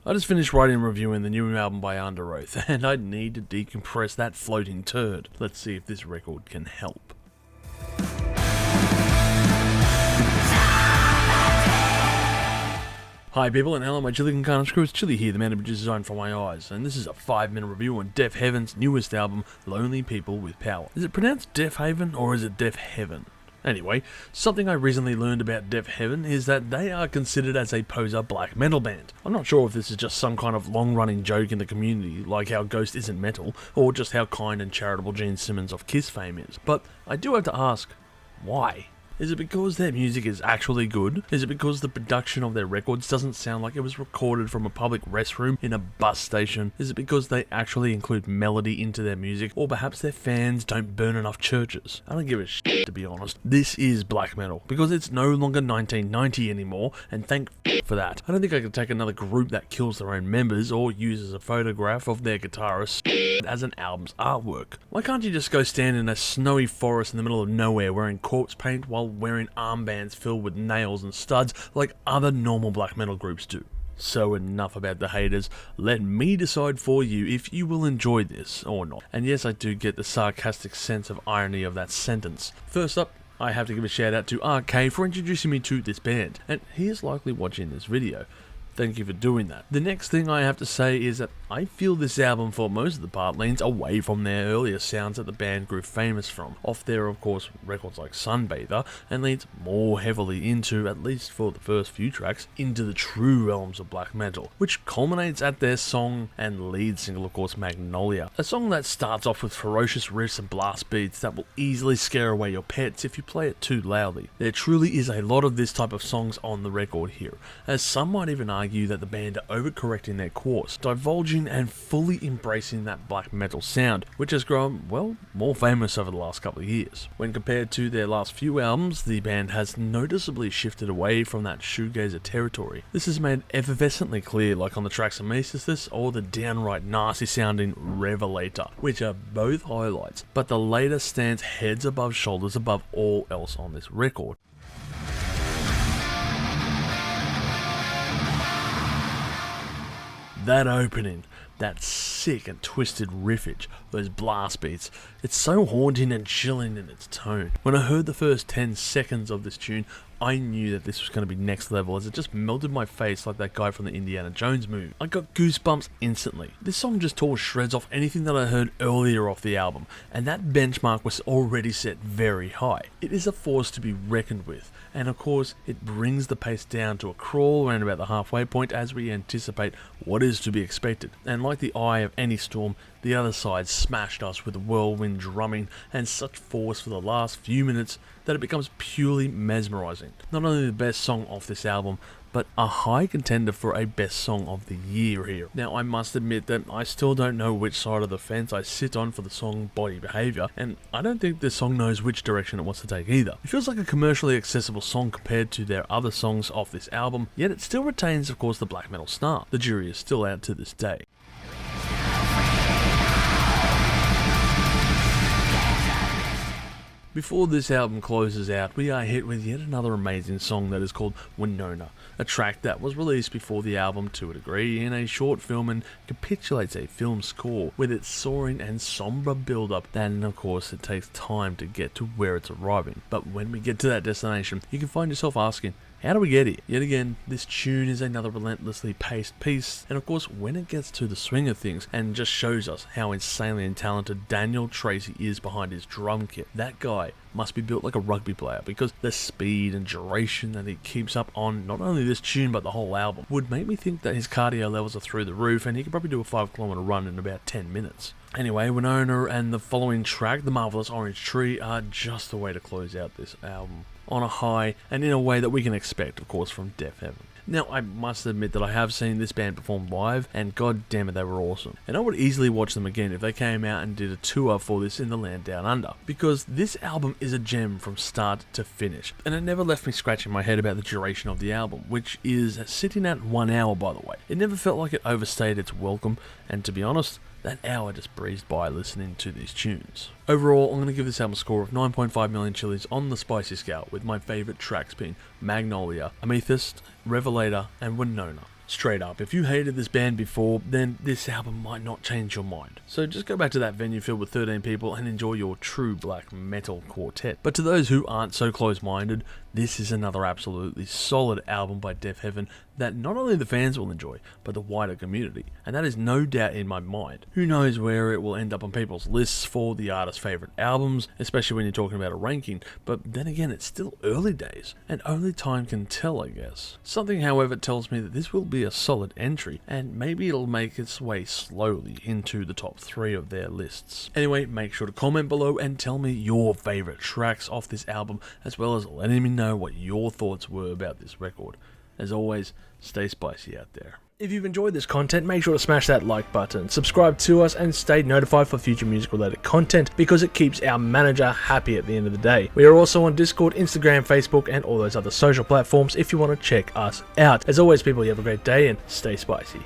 I just finished writing and reviewing the new album by Under Oath, and I need to decompress that floating turd. Let's see if this record can help. Hi people, and hello my chilly and carnage crew, it's Chilly here, the man who produces Zone for My Eyes, and this is a 5-minute review on Deafheaven's newest album, Lonely People with Power. Is it pronounced Deafheaven, or is it Deafheaven? Anyway, something I recently learned about Deafheaven is that they are considered as a poser black metal band. I'm not sure if this is just some kind of long-running joke in the community, like how Ghost isn't metal, or just how kind and charitable Gene Simmons of Kiss fame is, but I do have to ask, why? Is it because their music is actually good? Is it because the production of their records doesn't sound like it was recorded from a public restroom in a bus station? Is it because they actually include melody into their music? Or perhaps their fans don't burn enough churches? I don't give a shit, to be honest. This is black metal, because it's no longer 1990 anymore, and thank for that. I don't think I could take another group that kills their own members or uses a photograph of their guitarist as an album's artwork. Why can't you just go stand in a snowy forest in the middle of nowhere wearing corpse paint while wearing armbands filled with nails and studs like other normal black metal groups do? So enough about the haters, let me decide for you if you will enjoy this or not. And yes, I do get the sarcastic sense of irony of that sentence. First up, I have to give a shout out to RK for introducing me to this band, and he is likely watching this video. Thank you for doing that. The next thing I have to say is that I feel this album for most of the part leans away from their earlier sounds that the band grew famous from, off their of course records like Sunbather, and leans more heavily into, at least for the first few tracks, into the true realms of black metal, which culminates at their song and lead single of course Magnolia, a song that starts off with ferocious riffs and blast beats that will easily scare away your pets if you play it too loudly. There truly is a lot of this type of songs on the record here, as some might even argue that the band are overcorrecting their course, divulging and fully embracing that black metal sound, which has grown, well, more famous over the last couple of years. When compared to their last few albums, the band has noticeably shifted away from that shoegazer territory. This is made effervescently clear, like on the tracks Amesthesis or the downright nasty sounding Revelator, which are both highlights, but the later stands heads above shoulders above all else on this record. That opening, that sick and twisted riffage, those blast beats, it's so haunting and chilling in its tone. When I heard the first 10 seconds of this tune, I knew that this was going to be next level, as it just melted my face like that guy from the Indiana Jones movie. I got goosebumps instantly. This song just tore shreds off anything that I heard earlier off the album, and that benchmark was already set very high. It is a force to be reckoned with, and of course it brings the pace down to a crawl around about the halfway point as we anticipate what is to be expected. And like the eye of any storm, the other side smashed us with whirlwind drumming and such force for the last few minutes that it becomes purely mesmerizing. Not only the best song off this album, but a high contender for a best song of the year here. Now I must admit that I still don't know which side of the fence I sit on for the song Body Behavior, and I don't think this song knows which direction it wants to take either. It feels like a commercially accessible song compared to their other songs off this album, yet it still retains of course the black metal snarl. The jury is still out to this day. Before this album closes out, we are hit with yet another amazing song that is called Winona, a track that was released before the album to a degree in a short film and capitulates a film score with its soaring and somber build-up. Then of course it takes time to get to where it's arriving, but when we get to that destination, you can find yourself asking, how do we get here? Yet again, this tune is another relentlessly paced piece, and of course when it gets to the swing of things and just shows us how insanely talented Daniel Tracy is behind his drum kit, that guy must be built like a rugby player, because the speed and duration that he keeps up on not only this tune but the whole album would make me think that his cardio levels are through the roof and he could probably do a 5-kilometer run in about 10 minutes. Anyway, Winona and the following track, The Marvelous Orange Tree, are just the way to close out this album, on a high and in a way that we can expect of course from Deafheaven. Now I must admit that I have seen this band perform live, and god damn it they were awesome, and I would easily watch them again if they came out and did a tour for this in the land down under, because this album is a gem from start to finish, and it never left me scratching my head about the duration of the album, which is sitting at 1 hour by the way. It never felt like it overstayed its welcome, and to be honest, that hour just breezed by listening to these tunes. Overall, I'm going to give this album a score of 9.5 million chilies on the spicy scale, with my favourite tracks being Magnolia, Amethyst, Revelator and Winona. Straight up, if you hated this band before, then this album might not change your mind. So just go back to that venue filled with 13 people and enjoy your true black metal quartet. But to those who aren't so close-minded, this is another absolutely solid album by Deafheaven that not only the fans will enjoy, but the wider community. And that is no doubt in my mind. Who knows where it will end up on people's lists for the artist's favourite albums, especially when you're talking about a ranking, but then again, it's still early days, and only time can tell, I guess. Something, however, tells me that this will be a solid entry, and maybe it'll make its way slowly into the top 3 of their lists. Anyway, make sure to comment below and tell me your favourite tracks off this album, as well as letting me know what your thoughts were about this record. As always, stay spicy out there. If you've enjoyed this content, make sure to smash that like button, subscribe to us, and stay notified for future music related content because it keeps our manager happy at the end of the day. We are also on Discord, Instagram, Facebook, and all those other social platforms if you want to check us out. As always, people, you have a great day and stay spicy.